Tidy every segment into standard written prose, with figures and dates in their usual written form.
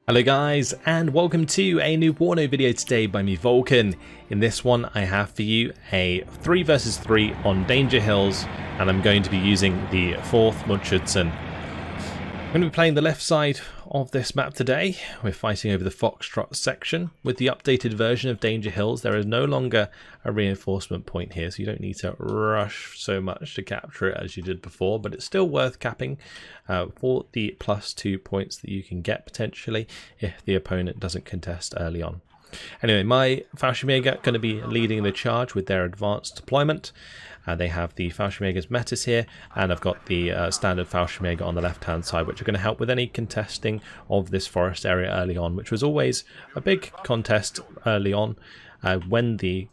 Hello guys, and welcome to a new WARNO video today by me, Vulcan. In this one I have for you a 3 versus 3 on Danger Hills, and I'm going to be using the 4th Mot Schutzen. I'm going to be playing the left side of this map today. We're fighting over the Foxtrot section. With the updated version of Danger Hills, there is no longer a reinforcement point here, so you don't need to rush so much to capture it as you did before, but it's still worth capping for the +2 points that you can get potentially if the opponent doesn't contest early on. Anyway, my Fallschirmjäger going to be leading the charge with their advanced deployment. They have the Fallschirmjäger's Metis here, and I've got the standard Fallschirmjäger on the left hand side, which are going to help with any contesting of this forest area early on, which was always a big contest early on when the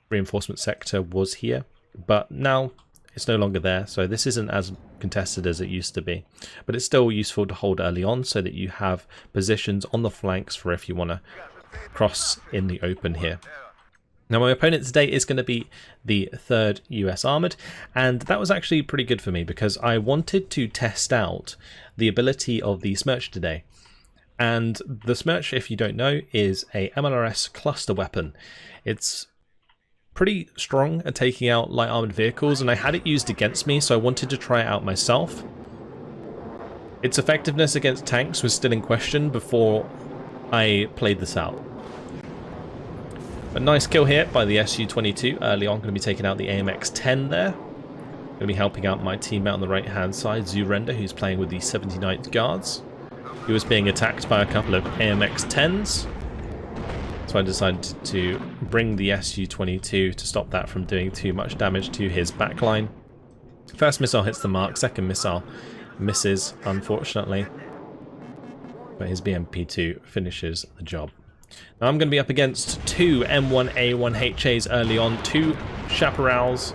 reinforcement sector was here, but now it's no longer there, so this isn't as contested as it used to be, but it's still useful to hold early on so that you have positions on the flanks for if you want to cross in the open here. Now my opponent today is going to be the 3rd US Armoured, and that was actually pretty good for me because I wanted to test out the ability of the Smerch today. And the Smerch, if you don't know, is a MLRS cluster weapon. It's pretty strong at taking out light armoured vehicles, and I had it used against me, so I wanted to try it out myself. Its effectiveness against tanks was still in question before I played this out. A nice kill here by the Su-22 early on. Going to be taking out the AMX-10 there. Going to be helping out my teammate on the right hand side, Zurender, who's playing with the 79th Guards. He was being attacked by a couple of AMX-10s. So I decided to bring the Su-22 to stop that from doing too much damage to his backline. First missile hits the mark, second missile misses, unfortunately. But his BMP-2 finishes the job. Now I'm going to be up against 2 M1A1HAs early on, 2 Chaparrals,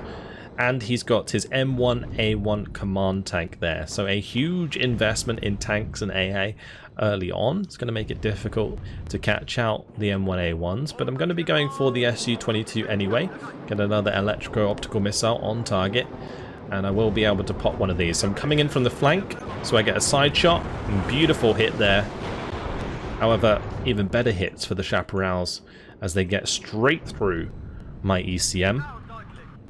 and he's got his M1A1 command tank there. So a huge investment in tanks and AA early on. It's going to make it difficult to catch out the M1A1s, but I'm going to be going for the Su-22 anyway. Get another electro-optical missile on target, and I will be able to pop one of these. So I'm coming in from the flank, so I get a side shot, and beautiful hit there. However, even better hits for the Chaparrals as they get straight through my ECM.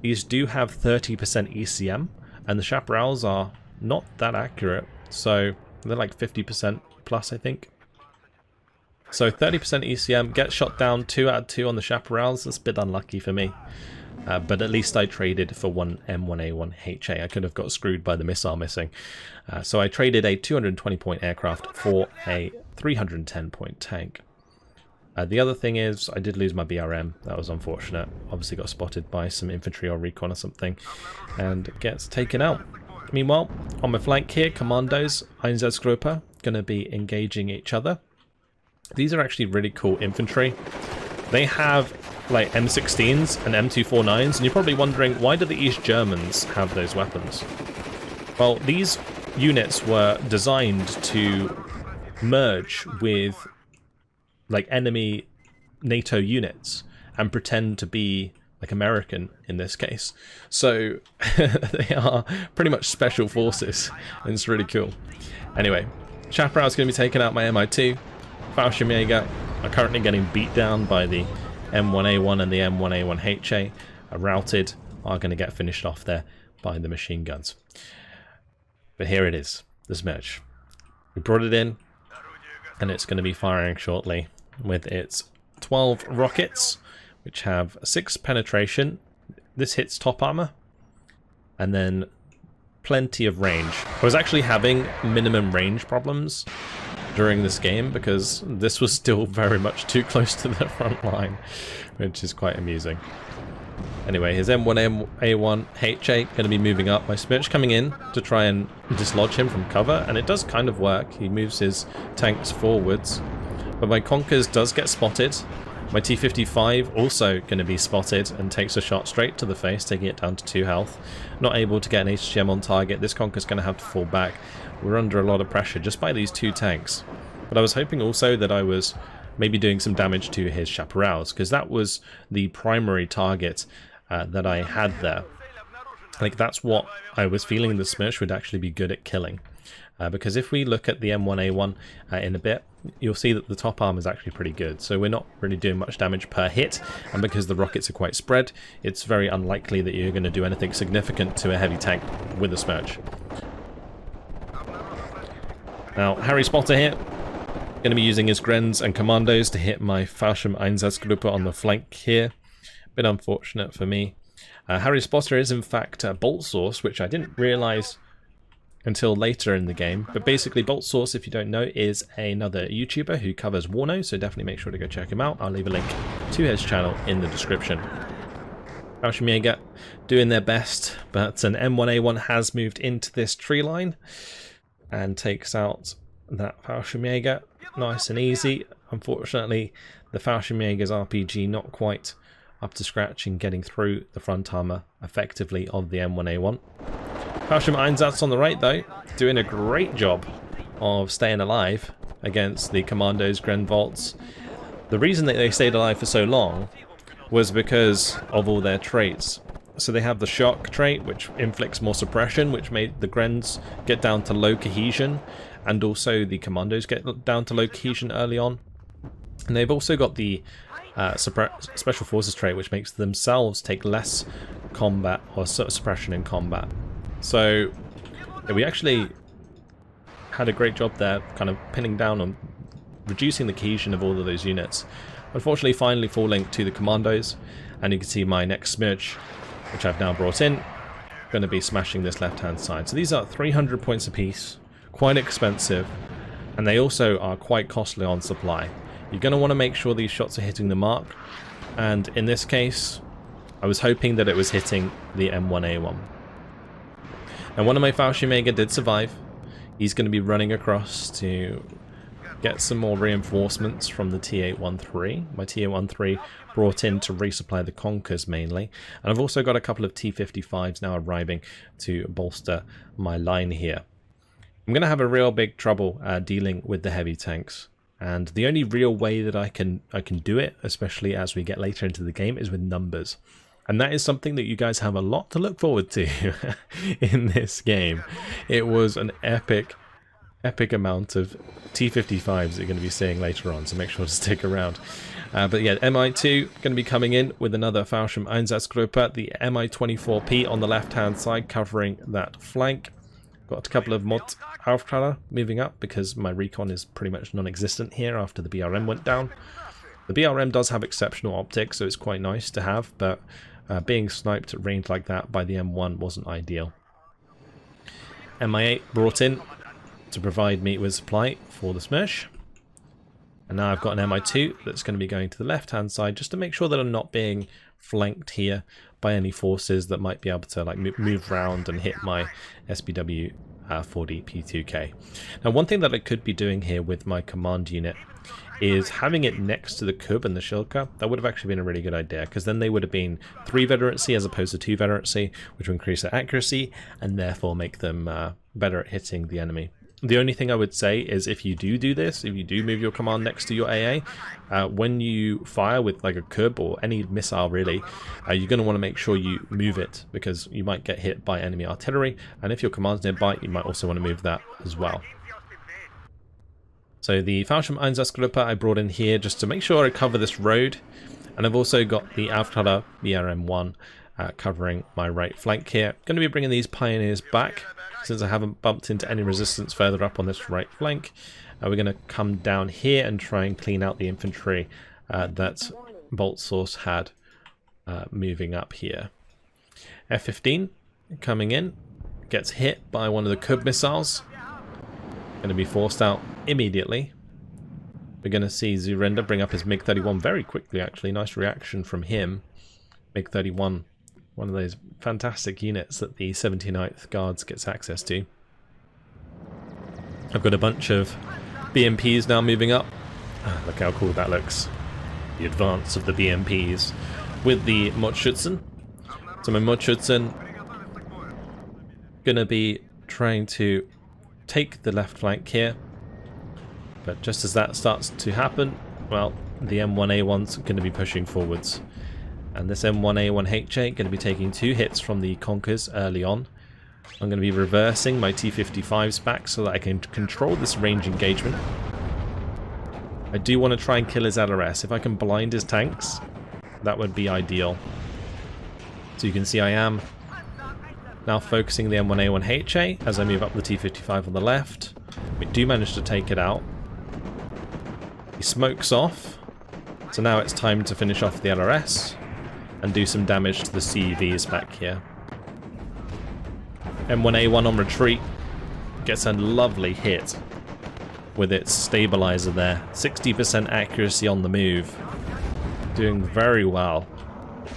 These do have 30% ECM, and the Chaparrals are not that accurate, so they're like 50% plus, I think. So 30% ECM, get shot down 2 out of 2 on the Chaparrals. That's a bit unlucky for me. But at least I traded for 1 M1A1HA. I could have got screwed by the missile missing. So I traded a 220 point aircraft for a 310 point tank. The other thing is I did lose my BRM. That was unfortunate. Obviously got spotted by some infantry or recon or something and gets taken out. Meanwhile, on my flank here, Commandos, Einsatzgruppe, going to be engaging each other. These are actually really cool infantry. They have like M16s and M249s, and you're probably wondering, why do the East Germans have those weapons? Well, these units were designed to merge with like enemy NATO units and pretend to be like American in this case. So they are pretty much special forces, and it's really cool. Anyway, Chaparral's going to be taking out my Mi-2. Fallschirmjäger are currently getting beat down by the M1A1 and the M1A1HA, are routed, are going to get finished off there by the machine guns. But here it is, the Smerch. We brought it in, and it's going to be firing shortly with its 12 rockets, which have 6 penetration. This hits top armor, and then plenty of range. I was actually having minimum range problems during this game because this was still very much too close to the front line, which is quite amusing. Anyway, his M1A1HA going to be moving up. My Smerch coming in to try and dislodge him from cover, and it does kind of work. He moves his tanks forwards, but my Conkers does get spotted. My T-55 also going to be spotted and takes a shot straight to the face, taking it down to 2 health. Not able to get an HGM on target. This Conker's going to have to fall back. We're under a lot of pressure just by these 2 tanks. But I was hoping also that I was maybe doing some damage to his Chaparrals, because that was the primary target that I had there. Like, that's what I was feeling the Smerch would actually be good at killing. because if we look at the M1A1 in a bit, you'll see that the top arm is actually pretty good. So we're not really doing much damage per hit, and because the rockets are quite spread, it's very unlikely that you're going to do anything significant to a heavy tank with a Smerch. Now, Harry Spotter here, going to be using his Grens and Commandos to hit my VulcanHDGruppe on the flank here. Bit unfortunate for me. Harry Spotter is in fact Boltsauce, which I didn't realise until later in the game. But basically, Boltsauce, if you don't know, is another YouTuber who covers WARNO, so definitely make sure to go check him out. I'll leave a link to his channel in the description. Fallschirmjäger doing their best, but an M1A1 has moved into this tree line and takes out that Fallschirmjäger nice and easy. Unfortunately, the Fallschirmjäger's RPG not quite up to scratch in getting through the front armor effectively of the M1A1. Fallschirmeinsatz on the right though, doing a great job of staying alive against the Commandos Grenvolts. The reason that they stayed alive for so long was because of all their traits. So they have the shock trait, which inflicts more suppression, which made the Grens get down to low cohesion, and also the Commandos get down to low cohesion early on. And they've also got the Special Forces trait, which makes themselves take less combat or suppression in combat. So yeah, we actually had a great job there, kind of pinning down on reducing the cohesion of all of those units. Unfortunately, finally falling to the Commandos, and you can see my next Smerch, which I've now brought in, going to be smashing this left-hand side. So these are 300 points apiece, quite expensive, and they also are quite costly on supply. You're going to want to make sure these shots are hitting the mark, and in this case, I was hoping that it was hitting the M1A1. And one of my Fallschirmjäger did survive. He's going to be running across to get some more reinforcements from the T813. My T813 brought in to resupply the Conkers mainly. And I've also got a couple of T55s now arriving to bolster my line here. I'm going to have a real big trouble dealing with the heavy tanks. And the only real way that I can do it, especially as we get later into the game, is with numbers. And that is something that you guys have a lot to look forward to in this game. It was an epic amount of T55s that you're going to be seeing later on, so make sure to stick around. But yeah, MI2 going to be coming in with another Fallschirmeinsatzgruppe, the MI24P on the left-hand side covering that flank. Got a couple of Mot Schutzen moving up because my recon is pretty much non-existent here after the BRM went down. The BRM does have exceptional optics, so it's quite nice to have, but being sniped at range like that by the M1 wasn't ideal. MI8 brought in to provide me with supply for the Smerch. And now I've got an MI2 that's going to be going to the left-hand side just to make sure that I'm not being flanked here by any forces that might be able to like move around and hit my SPW 40 P2K. Now, one thing that I could be doing here with my command unit is having it next to the Kub and the Shilka. That would have actually been a really good idea, because then they would have been 3 veterancy as opposed to 2 veterancy, which would increase their accuracy and therefore make them better at hitting the enemy. The only thing I would say is if you do this, if you do move your command next to your AA, when you fire with like a Kub or any missile really, you're going to want to make sure you move it, because you might get hit by enemy artillery, and if your command's nearby, you might also want to move that as well. So the Fallschirmeinsatzgruppe I brought in here just to make sure I cover this road, and I've also got the Auftrader BRM1 covering my right flank here. Going to be bringing these pioneers back since I haven't bumped into any resistance further up on this right flank. We're going to come down here and try and clean out the infantry that Boltsauce had moving up here. F-15 coming in, gets hit by one of the Kub missiles. Going to be forced out immediately. We're going to see Zurenda bring up his MiG-31 very quickly, actually. Nice reaction from him. MiG-31, one of those fantastic units that the 79th Guards gets access to. I've got a bunch of BMPs now moving up. Look how cool that looks. The advance of the BMPs with the Mot Schutzen. So my Mot Schutzen going to be trying to take the left flank here. But just as that starts to happen, well, the M1A1's going to be pushing forwards. And this M1A1HA going to be taking 2 hits from the Conkers early on. I'm going to be reversing my T-55s back so that I can control this range engagement. I do want to try and kill his LRS. If I can blind his tanks, that would be ideal. So you can see I am now focusing the M1A1HA as I move up the T-55 on the left. We do manage to take it out. He smokes off. So now it's time to finish off the LRS and do some damage to the CEVs back here. M1A1 on retreat gets a lovely hit with its stabilizer there. 60% accuracy on the move. Doing very well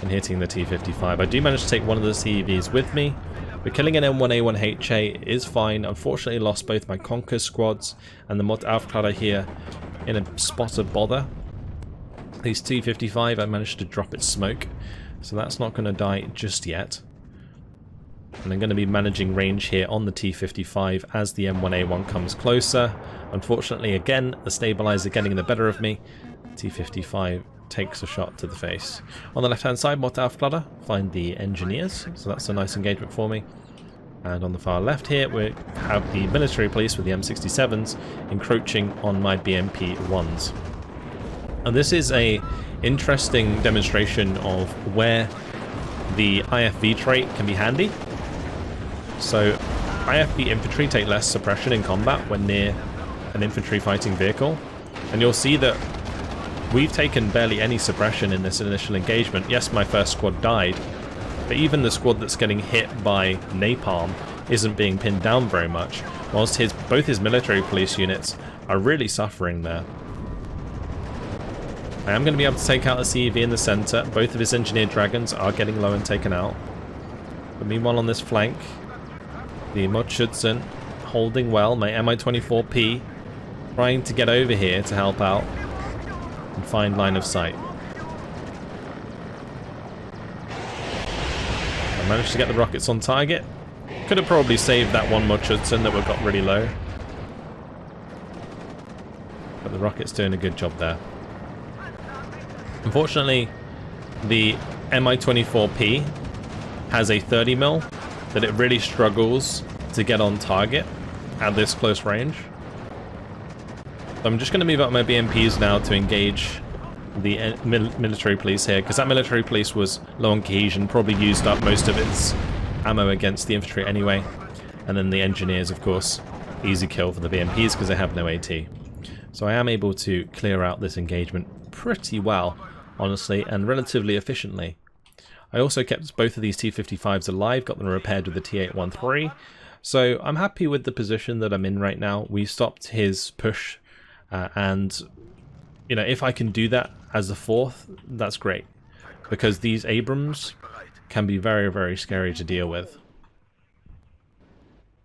in hitting the T-55. I do manage to take one of the CEVs with me, but killing an M1A1HA is fine. Unfortunately lost both my Conquer squads and the Mot Schutzen here in a spot of bother. These T-55, I managed to drop its smoke, so that's not going to die just yet. And I'm going to be managing range here on the T-55 as the M1A1 comes closer. Unfortunately, again, the stabilizer getting the better of me. T-55 takes a shot to the face. On the left-hand side, Mot Schutzen, find the engineers, so that's a nice engagement for me. And on the far left here, we have the military police with the M67s encroaching on my BMP-1s. And this is a interesting demonstration of where the IFV trait can be handy. So IFV infantry take less suppression in combat when near an infantry fighting vehicle, and you'll see that we've taken barely any suppression in this initial engagement. Yes, my first squad died, but even the squad that's getting hit by napalm isn't being pinned down very much, whilst both his military police units are really suffering there. I am going to be able to take out a CEV in the center. Both of his engineered dragons are getting low and taken out. But meanwhile on this flank, the Mot Schutzen holding well. My Mi-24P trying to get over here to help out and find line of sight. I managed to get the rockets on target. Could have probably saved that one Mot Schutzen that got really low. But the rocket's doing a good job there. Unfortunately, the Mi-24P has a 30mm that it really struggles to get on target at this close range. So I'm just going to move up my BMPs now to engage the military police here, because that military police was low on cohesion, probably used up most of its ammo against the infantry anyway. And then the engineers, of course, easy kill for the BMPs because they have no AT. So I am able to clear out this engagement pretty well, honestly, and relatively efficiently. I also kept both of these T-55s alive, got them repaired with the T-813, so I'm happy with the position that I'm in right now. We stopped his push, and you know, if I can do that as a fourth, that's great, because these Abrams can be very, very scary to deal with.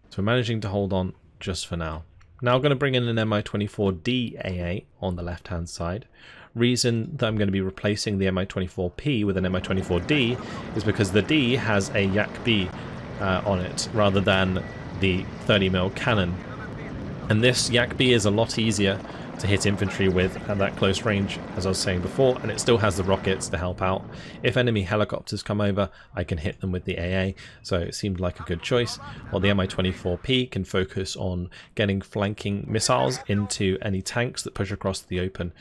So we're managing to hold on just for now. Now I'm going to bring in an Mi-24D AA on the left-hand side. Reason that I'm going to be replacing the Mi-24P with an Mi-24D is because the D has a Yak-B on it rather than the 30mm cannon. And this Yak-B is a lot easier to hit infantry with at that close range, as I was saying before, and it still has the rockets to help out. If enemy helicopters come over, I can hit them with the AA, so it seemed like a good choice. While the Mi-24P can focus on getting flanking missiles into any tanks that push across the open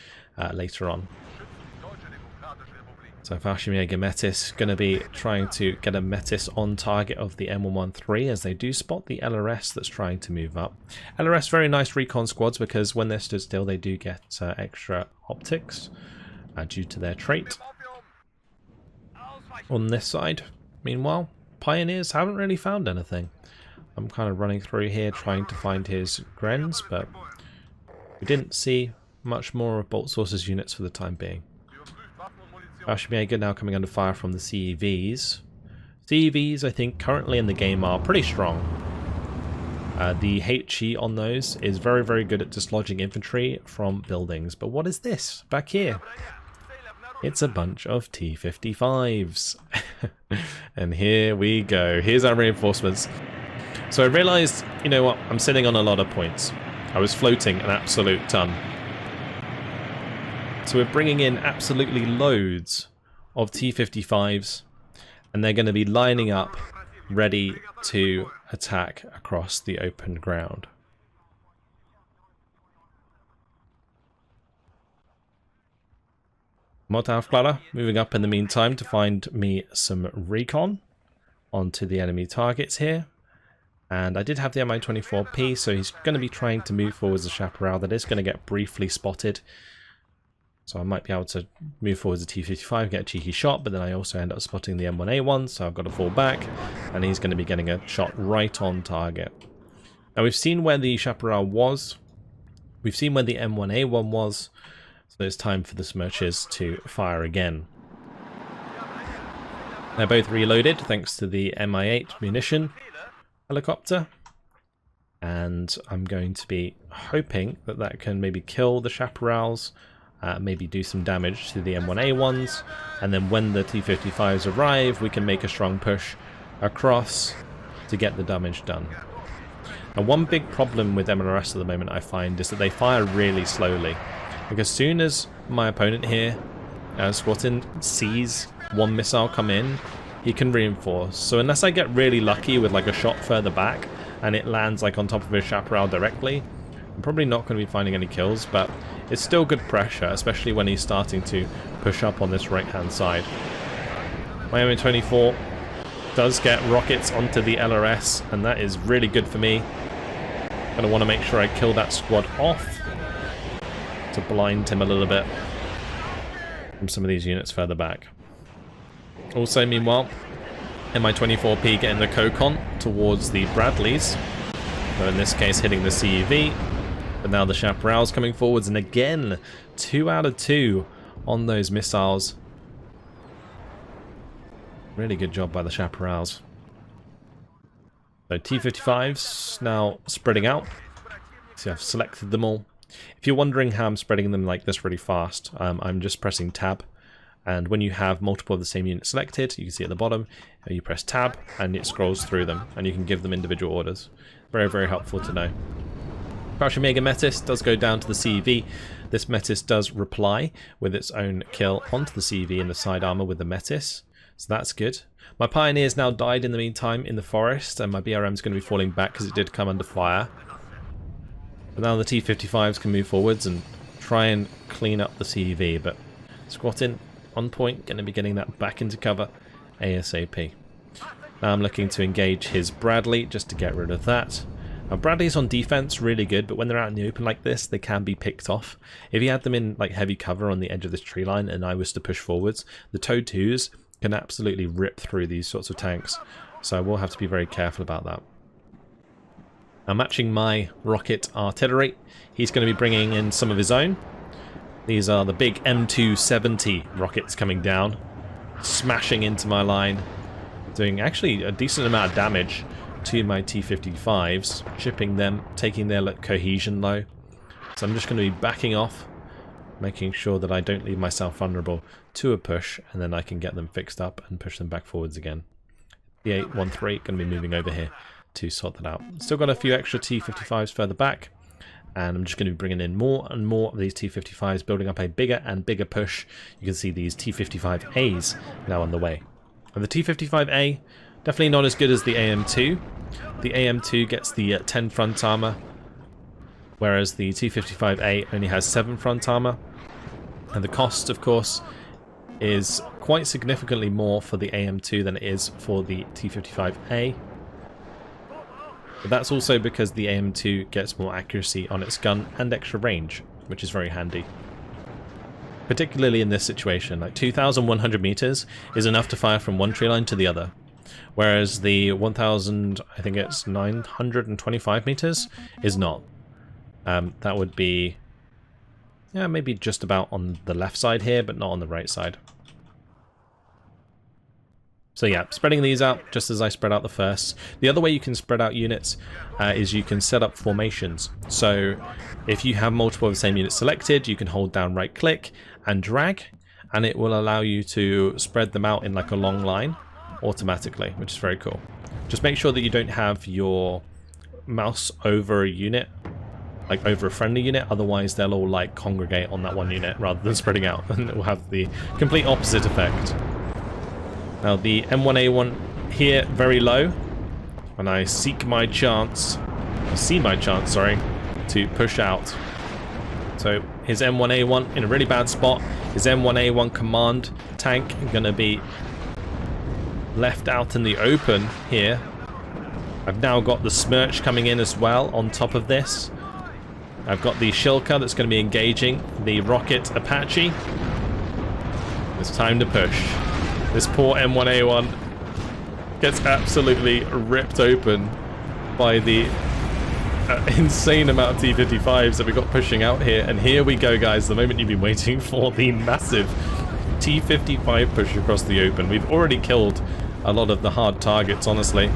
later on. So VulcanHDGaming Metis going to be trying to get a Metis on target of the M113 as they do spot the LRS that's trying to move up. LRS very nice recon squads because when they're stood still they do get extra optics due to their trait. On this side, meanwhile, Pioneers haven't really found anything. I'm kind of running through here trying to find his Grens, but we didn't see much more of Boltsauce's units for the time being. VulcanHDGaming now coming under fire from the CEVs. CEVs, I think, currently in the game are pretty strong. The HE on those is very, very good at dislodging infantry from buildings. But what is this back here? It's a bunch of T-55s. And here we go. Here's our reinforcements. So I realized, you know what, I'm sitting on a lot of points. I was floating an absolute ton. So we're bringing in absolutely loads of T-55s, and they're going to be lining up ready to attack across the open ground. Mot moving up in the meantime to find me some recon onto the enemy targets here. And I did have the Mi-24P, so he's going to be trying to move forwards the chaparral. That is going to get briefly spotted. So I might be able to move forwards the T-55, get a cheeky shot, but then I also end up spotting the M1A1, so I've got to fall back, and he's going to be getting a shot right on target. Now we've seen where the chaparral was, we've seen where the M1A1 was, so it's time for the Smirches to fire again. They're both reloaded thanks to the Mi-8 munition helicopter, and I'm going to be hoping that that can maybe kill the chaparrals, maybe do some damage to the M1A1s, and then when the T-55s arrive we can make a strong push across to get the damage done. Now one big problem with MLRS at the moment I find is that they fire really slowly. Like as soon as my opponent here, Squattin, sees one missile come in, he can reinforce. So unless I get really lucky with like a shot further back and it lands like on top of his chaparral directly, I'm probably not going to be finding any kills, but it's still good pressure, especially when he's starting to push up on this right hand side. My Mi-24 does get rockets onto the LRS, and that is really good for me. Gonna want to make sure I kill that squad off to blind him a little bit from some of these units further back. Also, meanwhile, Mi-24P getting the Kokon towards the Bradleys. So in this case, hitting the CEV. But now the chaparral's coming forwards, and again, 2 out of 2 on those missiles. Really good job by the chaparrals. So T-55s now spreading out. See, I've selected them all. If you're wondering how I'm spreading them like this really fast, I'm just pressing tab. And when you have multiple of the same unit selected, you can see at the bottom, you press tab and it scrolls through them, and you can give them individual orders. Very, very helpful to know. Crouching Mega Metis does go down to the CEV. This Metis does reply with its own kill onto the CEV in the side armor with the Metis, so that's good. My Pioneer's now died in the meantime in the forest, and my BRM's going to be falling back because it did come under fire. But now the T-55s can move forwards and try and clean up the CEV, but Squattin on point, going to be getting that back into cover ASAP. Now I'm looking to engage his Bradley just to get rid of that. Now Bradley's on defense really good, but when they're out in the open like this, they can be picked off. If you had them in like heavy cover on the edge of this tree line and I was to push forwards, the TOW 2s can absolutely rip through these sorts of tanks. So I will have to be very careful about that. Now matching my rocket artillery, he's going to be bringing in some of his own. These are the big M270 rockets coming down, smashing into my line, doing actually a decent amount of damage to my T-55s, chipping them, taking their cohesion low. So I'm just going to be backing off, making sure that I don't leave myself vulnerable to a push, and then I can get them fixed up and push them back forwards again. The 813 going to be moving over here to sort that out. Still got a few extra T-55s further back, and I'm just going to be bringing in more and more of these T-55s, building up a bigger and bigger push. You can see these T-55As now on the way. And the T-55A, definitely not as good as the AM2. The AM2 gets the 10 front armor, whereas the T-55A only has 7 front armor. And the cost, of course, is quite significantly more for the AM2 than it is for the T-55A. But that's also because the AM2 gets more accuracy on its gun and extra range, which is very handy. Particularly in this situation, like 2,100 meters is enough to fire from one tree line to the other. Whereas the 1,000, I think it's 925 meters, is not. That would be, yeah, maybe just about on the left side here, but not on the right side. So yeah, spreading these out just as I spread out the first. The other way you can spread out units is you can set up formations. So if you have multiple of the same units selected, you can hold down right click and drag, and it will allow you to spread them out in like a long line automatically, which is very cool. Just make sure that you don't have your mouse over a unit, like over a friendly unit, otherwise they'll all like congregate on that one unit rather than spreading out, and it will have the complete opposite effect. Now the M1A1 here very low, and I seek my chance, see my chance, sorry, to push out. So his M1A1 in a really bad spot. His M1A1 command tank gonna be left out in the open here. I've now got the Smirch coming in as well on top of this. I've got the Shilka that's going to be engaging the Rocket Apache. It's time to push. This poor M1A1 gets absolutely ripped open by the insane amount of T-55s that we got pushing out here. And here we go, guys, the moment you've been waiting for, the massive T-55 push across the open. We've already killed a lot of the hard targets, honestly.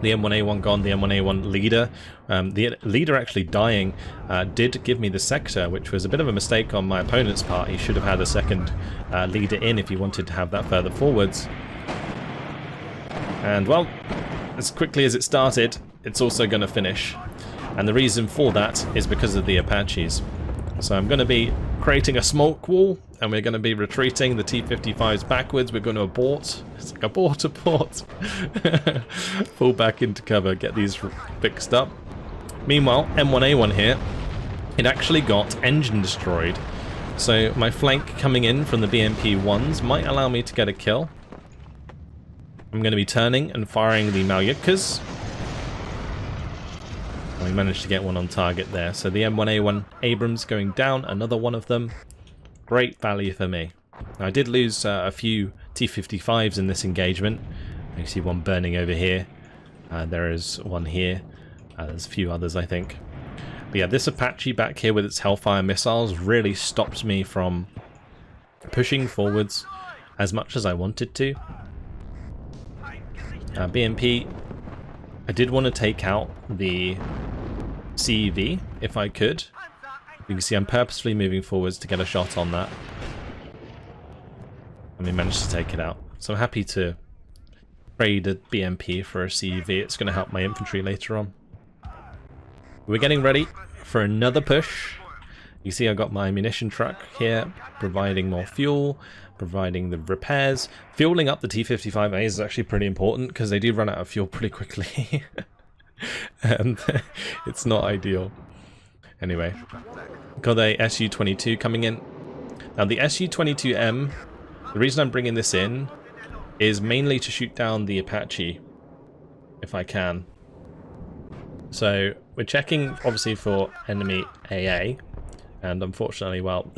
The M1A1 gone, the M1A1 leader. The leader actually dying did give me the sector, which was a bit of a mistake on my opponent's part. He should have had a second leader in if he wanted to have that further forwards. And, well, as quickly as it started, it's also going to finish. And the reason for that is because of the Apaches. So I'm going to be creating a smoke wall, and we're going to be retreating the T-55s backwards. We're going to abort. It's like abort. Fall back into cover, get these fixed up. Meanwhile, M1A1 here, it actually got engine destroyed. So my flank coming in from the BMP-1s might allow me to get a kill. I'm going to be turning and firing the Malyutkas. We managed to get one on target there. So the M1A1 Abrams going down, another one of them. Great value for me. Now, I did lose a few T-55s in this engagement. You see one burning over here. There is one here. There's a few others, I think. But yeah, this Apache back here with its Hellfire missiles really stops me from pushing forwards as much as I wanted to. BMP, I did want to take out the CEV if I could. You can see I'm purposefully moving forwards to get a shot on that. And we managed to take it out. So I'm happy to trade a BMP for a CEV. It's going to help my infantry later on. We're getting ready for another push. You see I've got my munition truck here, providing more fuel, providing the repairs. Fueling up the T-55A is actually pretty important because they do run out of fuel pretty quickly. And it's not ideal. Anyway, got a Su-22 coming in. Now the Su-22M, the reason I'm bringing this in is mainly to shoot down the Apache, if I can. So we're checking obviously for enemy AA, and unfortunately, well,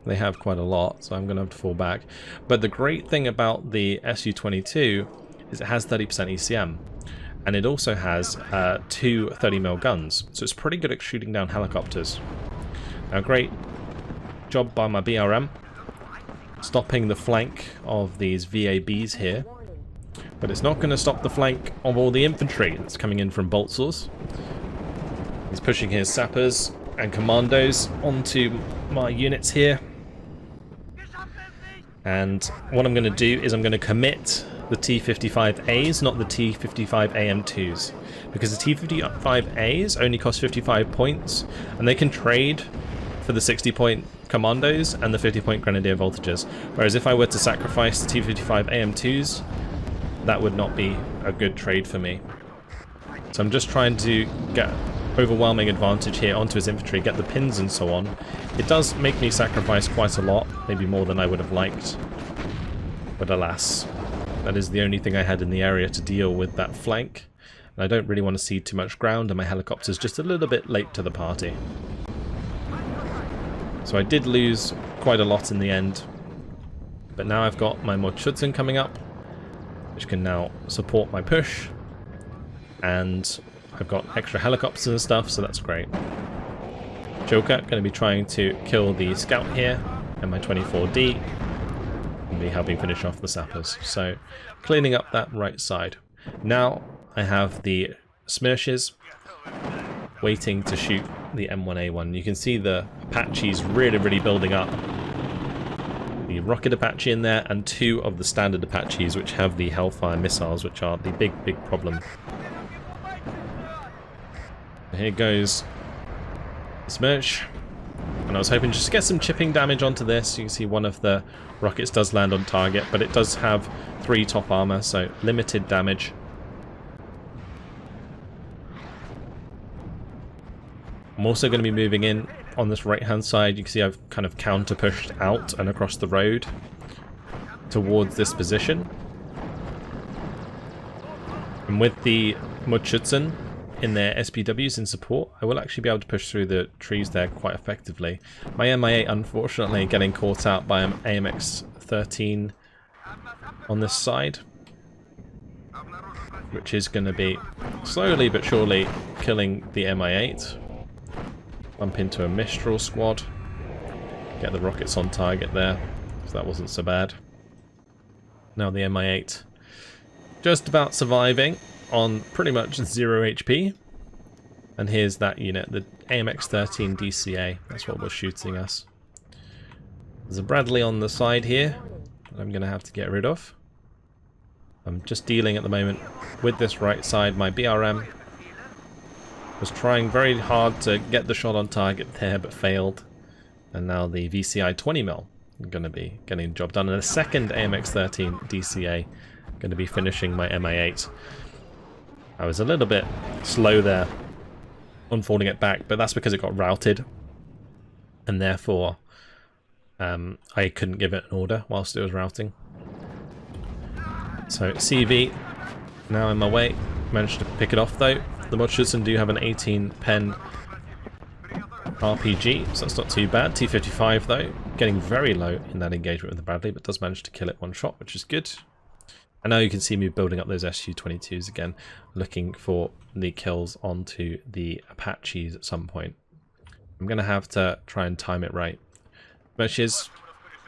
they have quite a lot, so I'm going to have to fall back. But the great thing about the Su-22 is it has 30% ECM, and it also has two 30mm guns, so it's pretty good at shooting down helicopters. Now, great job by my BRM, stopping the flank of these VABs here, but it's not going to stop the flank of all the infantry that's coming in from Boltsauce. He's pushing his sappers and commandos onto my units here. And what I'm going to do is I'm going to commit the T-55As, not the T-55AM2s. Because the T-55As only cost 55 points, and they can trade for the 60-point commandos and the 50-point grenadier voltages. Whereas if I were to sacrifice the T-55AM2s, that would not be a good trade for me. So I'm just trying to get overwhelming advantage here onto his infantry, get the pins and so on. It does make me sacrifice quite a lot, maybe more than I would have liked. But alas, that is the only thing I had in the area to deal with that flank. And I don't really want to cede too much ground, and my helicopter's just a little bit late to the party. So I did lose quite a lot in the end. But now I've got my Mot Schutzen coming up, which can now support my push. And I've got extra helicopters and stuff, so that's great. Joker going to be trying to kill the scout here, and my 24D and be helping finish off the sappers. So cleaning up that right side. Now I have the Smirches waiting to shoot the M1A1. You can see the Apaches really building up. The Rocket Apache in there, and two of the standard Apaches which have the Hellfire missiles, which are the big problem. Here goes Smirch. And I was hoping just to get some chipping damage onto this. You can see one of the rockets does land on target, but it does have 3 top armor, so limited damage. I'm also going to be moving in on this right hand side. You can see I've kind of counter pushed out and across the road towards this position. And with the Mot Schutzen in their SPWs in support, I will actually be able to push through the trees there quite effectively. My MI8 unfortunately getting caught out by an AMX-13 on this side, which is going to be slowly but surely killing the MI8. Bump into a Mistral squad. Get the rockets on target there, so that wasn't so bad. Now the MI8 just about surviving on pretty much 0 HP. And here's that unit, the AMX-13 DCA. That's what was shooting us. There's a Bradley on the side here that I'm going to have to get rid of. I'm just dealing at the moment with this right side. My BRM was trying very hard to get the shot on target there, but failed. And now the VCI 20mm going to be getting the job done. And a second AMX-13 DCA going to be finishing my MI8. I was a little bit slow there on falling it back, but that's because it got routed. And therefore, I couldn't give it an order whilst it was routing. So CV, now in my way. Managed to pick it off though. The Mot Schutzen do have an 18 pen RPG, so that's not too bad. T55 though, getting very low in that engagement with the Bradley, but does manage to kill it one shot, which is good. And now you can see me building up those Su-22s again, looking for the kills onto the Apaches at some point. I'm going to have to try and time it right. Smirches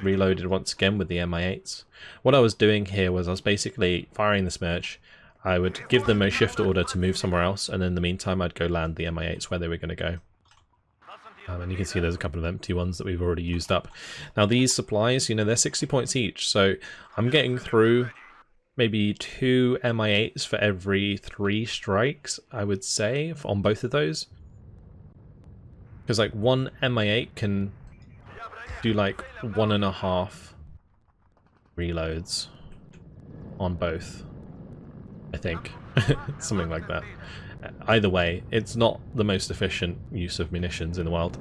reloaded once again with the MI8s. What I was doing here was I was basically firing the Smirch. I would give them a shift order to move somewhere else, and in the meantime I'd go land the MI8s where they were going to go. And you can see there's a couple of empty ones that we've already used up. Now these supplies, you know, they're 60 points each, so I'm getting through maybe 2 MI8s for every 3 strikes, I would say, on both of those. Because like one MI8 can do like 1.5 reloads on both, I think. Something like that. Either way, it's not the most efficient use of munitions in the world.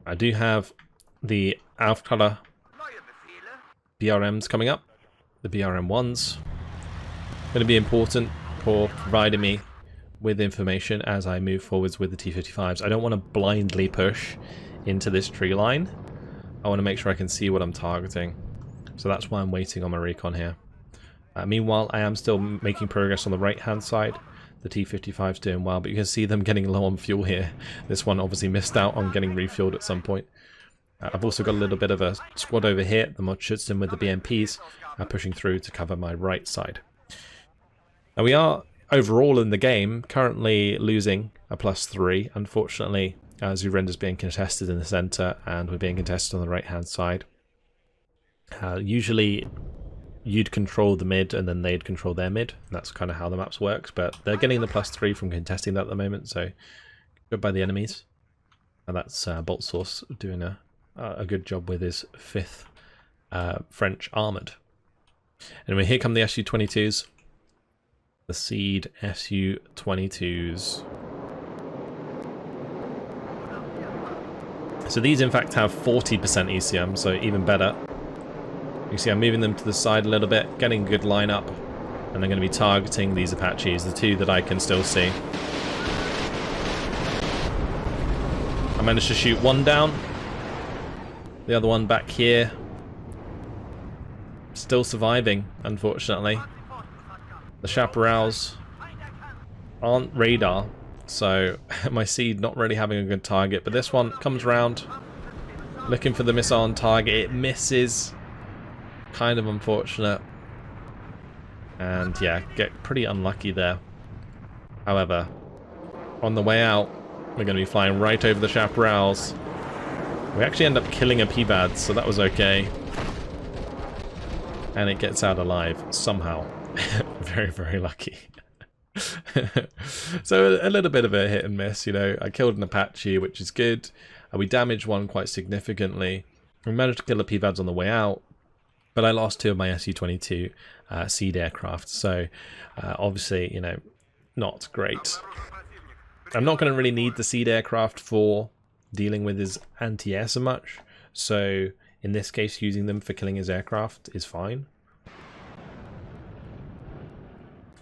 I do have the Aufklärer BRMs coming up, the BRM1s. Going to be important for providing me with information as I move forwards with the T55s. I don't want to blindly push into this tree line. I want to make sure I can see what I'm targeting. So that's why I'm waiting on my recon here. Meanwhile, I am still making progress on the right hand side. The T55's doing well, but you can see them getting low on fuel here. This one obviously missed out on getting refueled at some point. I've also got a little bit of a squad over here, the Mot Schutzen with the BMPs, pushing through to cover my right side. Now we are, overall in the game, currently losing a +3. Unfortunately, Zurenda's being contested in the centre, and we're being contested on the right-hand side. Usually, you'd control the mid, and then they'd control their mid. And that's kind of how the maps works, but they're getting the +3 from contesting that at the moment, so good by the enemies. And that's Boltsauce doing a good job with his 5th French armoured. Anyway, here come the Su-22s. The Seed Su-22s. So these in fact have 40% ECM, so even better. You see I'm moving them to the side a little bit, getting a good lineup, and I'm going to be targeting these Apaches, the 2 that I can still see. I managed to shoot one down. The other one back here, still surviving, unfortunately. The chaparrals aren't radar, so my Seed not really having a good target. But this one comes round, looking for the missile on target. It misses. Kind of unfortunate. And yeah, get pretty unlucky there. However, on the way out, we're going to be flying right over the chaparrals. We actually end up killing a PBAD, so that was okay. And it gets out alive, somehow. Very, very lucky. So a little bit of a hit and miss, you know. I killed an Apache, which is good. We damaged one quite significantly. We managed to kill a PVADs on the way out, but I lost 2 of my Su-22 seed aircraft. So obviously, you know, not great. I'm not going to really need the seed aircraft for dealing with his anti-air so much. So in this case, using them for killing his aircraft is fine.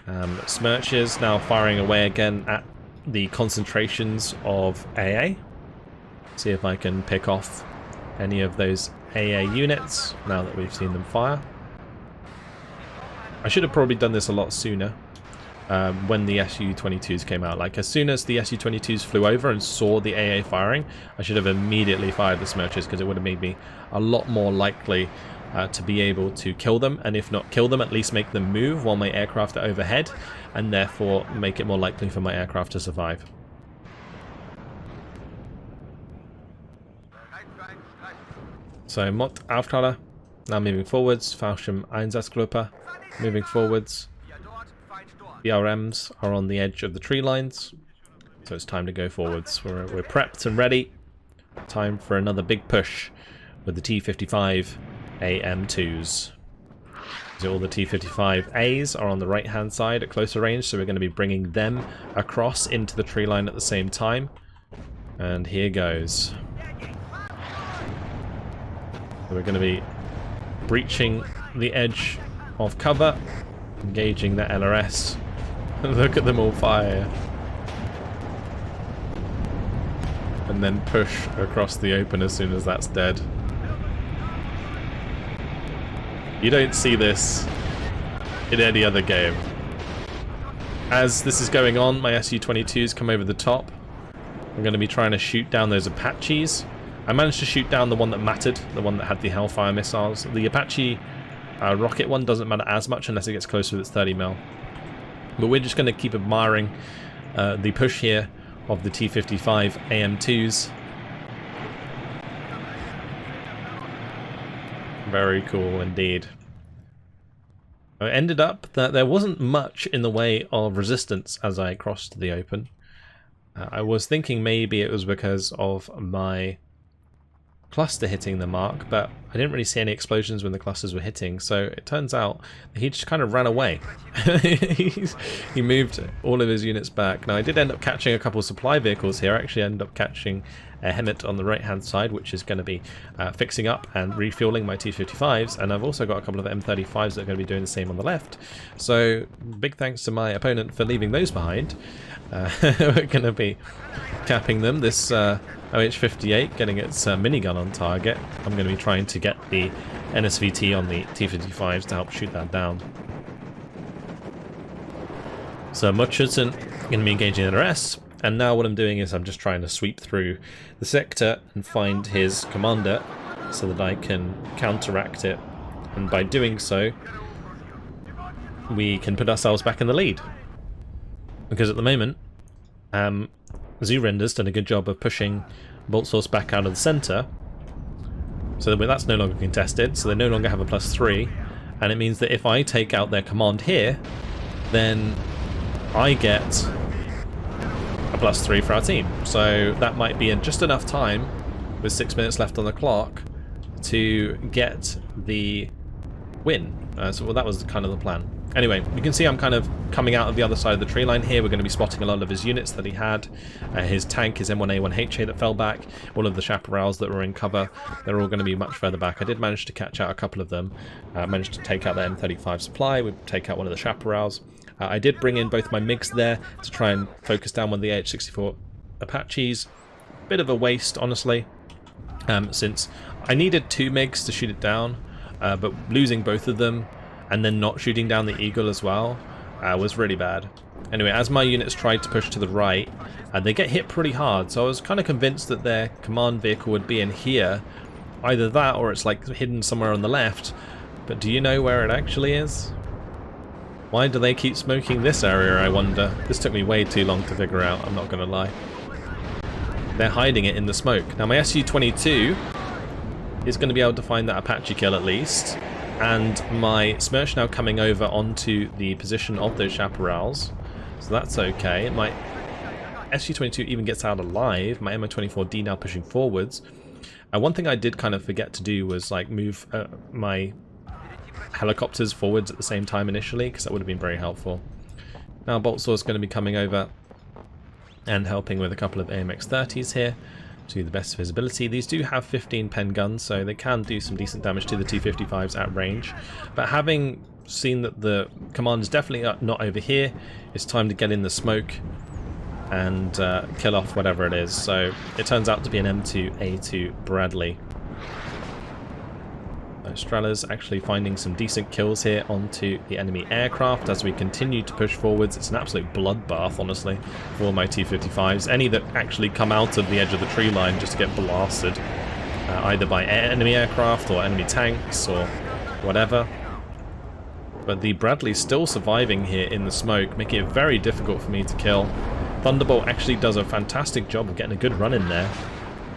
Smirches now firing away again at the concentrations of AA. See if I can pick off any of those AA units now that we've seen them fire. I should have probably done this a lot sooner when the Su-22s came out. Like, as soon as the Su-22s flew over and saw the AA firing, I should have immediately fired the Smirches, because it would have made me a lot more likely to be able to kill them, and if not kill them, at least make them move while my aircraft are overhead, and therefore make it more likely for my aircraft to survive. So Mot Auftaler now moving forwards, Fallschirm Einsatzgruppe moving forwards. The RMs are on the edge of the tree lines, so it's time to go forwards. We're prepped and ready. Time for another big push with the T-55 AM2s. So all the T-55As are on the right hand side at closer range, so we're going to be bringing them across into the tree line at the same time. And here goes. So we're going to be breaching the edge of cover, engaging the LRS. Look at them all fire. And then push across the open as soon as that's dead. You don't see this in any other game. As this is going on, my Su-22s come over the top. I'm going to be trying to shoot down those Apaches. I managed to shoot down the one that mattered, the one that had the Hellfire missiles. The Apache rocket one doesn't matter as much unless it gets closer with its 30mm. But we're just going to keep admiring the push here of the T-55 AM2s. Very cool indeed. It ended up that there wasn't much in the way of resistance as I crossed the open. I was thinking maybe it was because of my cluster hitting the mark, but I didn't really see any explosions when the clusters were hitting, so it turns out that he just kind of ran away. He moved all of his units back. Now I did end up catching a couple of supply vehicles here. I actually ended up catching a Hemet on the right hand side, which is going to be fixing up and refueling my T-55s, and I've also got a couple of M35s that are going to be doing the same on the left. So big thanks to my opponent for leaving those behind. We're going to be capping them. This OH-58 getting its minigun on target. I'm going to be trying to get the NSVT on the T-55s to help shoot that down. So Mot Schutzen going to be engaging LRS, and now what I'm doing is I'm just trying to sweep through the sector and find his commander so that I can counteract it, and by doing so we can put ourselves back in the lead. Because at the moment Zoo-Render's done a good job of pushing Boltsauce back out of the centre, so that's no longer contested, so they no longer have a +3, and it means that if I take out their command here, then I get a +3 for our team. So that might be in just enough time, with 6 minutes left on the clock, to get the win. So that was kind of the plan. Anyway, you can see I'm kind of coming out of the other side of the tree line here. We're going to be spotting a lot of his units that he had. His tank, his M1A1HA that fell back, all of the chaparrals that were in cover, they're all going to be much further back. I did manage to catch out a couple of them. Managed to take out the M35 supply, we take out one of the chaparrals. I did bring in both my MiGs there to try and focus down one of the AH-64 Apaches. Bit of a waste, honestly, since I needed 2 MiGs to shoot it down, but losing both of them and then not shooting down the Eagle as well was really bad. Anyway, as my units tried to push to the right, they get hit pretty hard, so I was kind of convinced that their command vehicle would be in here. Either that or it's like hidden somewhere on the left, but do you know where it actually is? Why do they keep smoking this area, I wonder? This took me way too long to figure out, I'm not going to lie. They're hiding it in the smoke. Now my Su-22 is going to be able to find that Apache kill at least, and my Smirch now coming over onto the position of those chaparrals. so that's okay. My SU-22 even gets out alive. My MO-24D now pushing forwards. One thing I did kind of forget to do was like move my helicopters forwards at the same time initially, because that would have been very helpful. Now Boltsauce is going to be coming over and helping with a couple of AMX-30s here to the best visibility. These do have 15 pen guns, so they can do some decent damage to the T-55s at range. But having seen that the command is definitely not over here, it's time to get in the smoke and kill off whatever it is. So it turns out to be an M2A2 Bradley. Strela's actually finding some decent kills here onto the enemy aircraft as we continue to push forwards. It's an absolute bloodbath, honestly, for all my T-55s. Any that actually come out of the edge of the tree line just get blasted, either by enemy aircraft or enemy tanks or whatever. But the Bradley's still surviving here in the smoke, making it very difficult for me to kill. Thunderbolt actually does a fantastic job of getting a good run in there,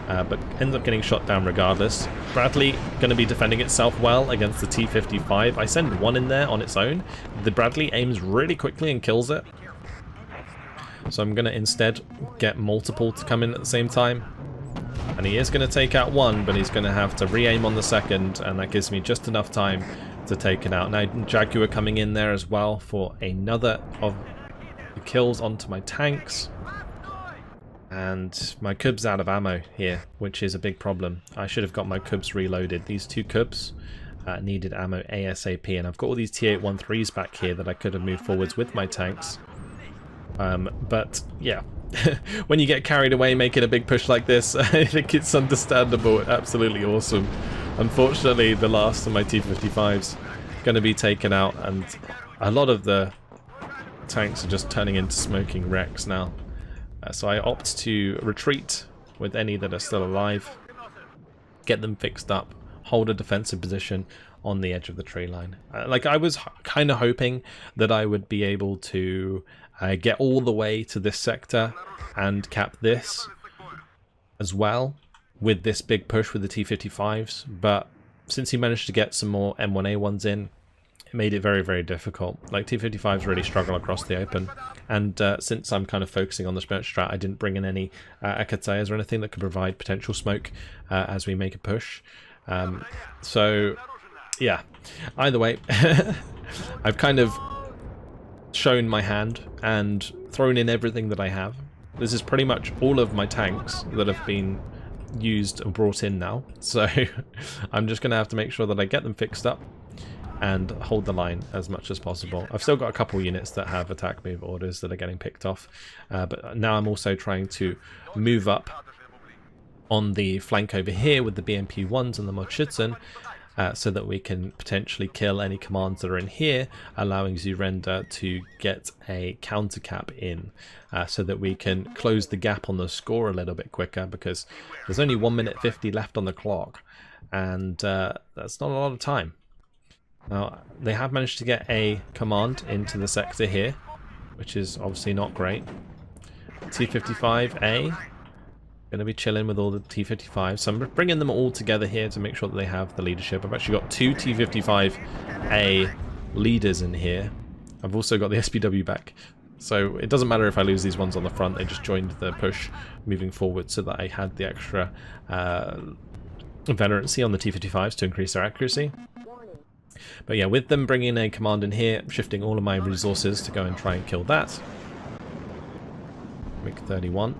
but ends up getting shot down regardless. Bradley going to be defending itself well against the T-55. I send one in there on its own. The Bradley aims really quickly and kills it. So I'm going to instead get multiple to come in at the same time. And he is going to take out one, but he's going to have to re-aim on the second, and that gives me just enough time to take it out. Now Jaguar coming in there as well for another of the kills onto my tanks. And my Cub's out of ammo here, which is a big problem. I should have got my Cubs reloaded. These two Cubs needed ammo ASAP, and I've got all these T-813s back here that I could have moved forwards with my tanks. But yeah, when you get carried away making a big push like this, I think it's understandable. Absolutely awesome. Unfortunately, the last of my T-55s going to be taken out, and a lot of the tanks are just turning into smoking wrecks now. So I opt to retreat with any that are still alive, get them fixed up, hold a defensive position on the edge of the tree line. Like I was kind of hoping that I would be able to get all the way to this sector and cap this as well with this big push with the T-55s, but since he managed to get some more M1A1s in, it made it very, very difficult. Like T-55s really struggle across the open, and since I'm kind of focusing on the smoke strat, I didn't bring in any Akatayas or anything that could provide potential smoke as we make a push. So yeah, either way, I've kind of shown my hand and thrown in everything that I have. This is pretty much all of my tanks that have been used and brought in now, so I'm just going to have to make sure that I get them fixed up and hold the line as much as possible. I've still got a couple units that have attack move orders that are getting picked off, but now I'm also trying to move up on the flank over here with the BMP-1s and the Mot Schutzen, so that we can potentially kill any commands that are in here, allowing Zurenda to get a counter cap in, so that we can close the gap on the score a little bit quicker, because there's only 1 minute 50 left on the clock, and that's not a lot of time. Now, they have managed to get a command into the sector here, which is obviously not great. T-55A, going to be chilling with all the T-55s. So I'm bringing them all together here to make sure that they have the leadership. I've actually got 2 T-55A leaders in here. I've also got the SPW back. So it doesn't matter if I lose these ones on the front, they just joined the push moving forward so that I had the extra veterancy on the T-55s to increase their accuracy. But yeah, with them bringing a command in here, shifting all of my resources to go and try and kill that. MiG-31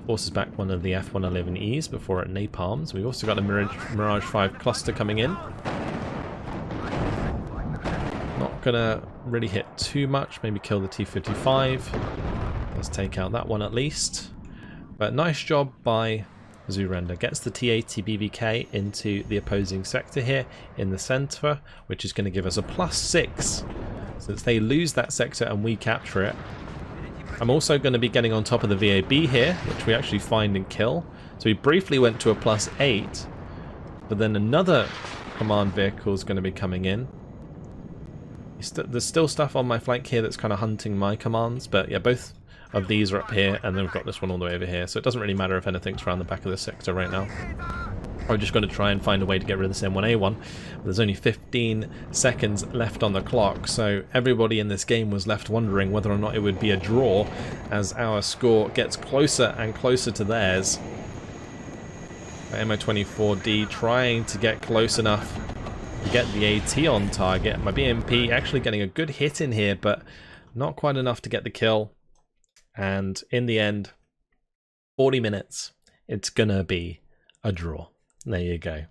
forces back one of the F-111Es before it napalms. We've also got a Mirage 5 cluster coming in. Not gonna really hit too much, maybe kill the T-55. Let's take out that one at least. But nice job by Zurenda. Gets the T-80 BVK into the opposing sector here in the center, which is going to give us a +6 since they lose that sector and we capture it. I'm also going to be getting on top of the VAB here, which we actually find and kill. So we briefly went to a +8, but then another command vehicle is going to be coming in. There's still stuff on my flank here that's kind of hunting my commands, but yeah, both of these are up here, and then we've got this one all the way over here, so it doesn't really matter if anything's around the back of the sector right now. I'm just going to try and find a way to get rid of this M1A1. There's only 15 seconds left on the clock, so everybody in this game was left wondering whether or not it would be a draw as our score gets closer and closer to theirs. MO24D trying to get close enough to get the AT on target. My BMP actually getting a good hit in here, but not quite enough to get the kill. And in the end, 40 minutes, it's gonna be a draw. There you go.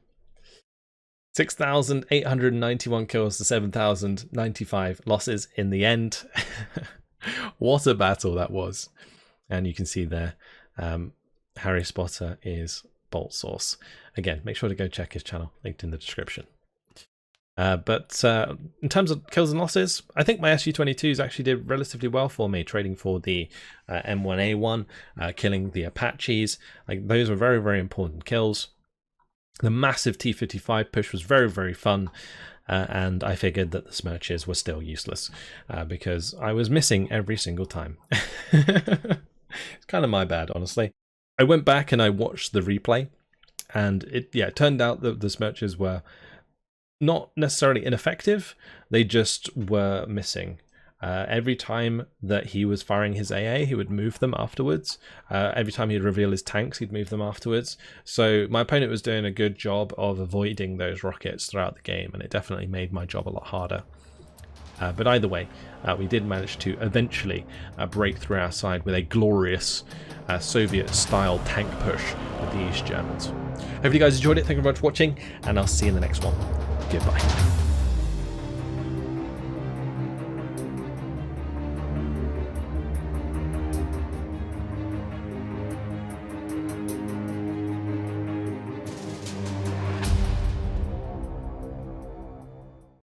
6,891 kills to 7,095 losses in the end. What a battle that was. And you can see there, Harry Spotter is Boltsauce. Again, make sure to go check his channel, linked in the description. But in terms of kills and losses, I think my SU-22s actually did relatively well for me, trading for the M1A1, killing the Apaches. Like, those were very, very important kills. The massive T-55 push was very, very fun, and I figured that the Smirches were still useless because I was missing every single time. It's kind of my bad, honestly. I went back and I watched the replay, and it turned out that the Smirches were not necessarily ineffective, they just were missing. Every time that he was firing his AA, he would move them afterwards. Every time he'd reveal his tanks, he'd move them afterwards. So my opponent was doing a good job of avoiding those rockets throughout the game, and it definitely made my job a lot harder. But either way, we did manage to eventually break through our side with a glorious Soviet-style tank push with the East Germans. Hope you guys enjoyed it. Thank you very much for watching, and I'll see you in the next one. Goodbye.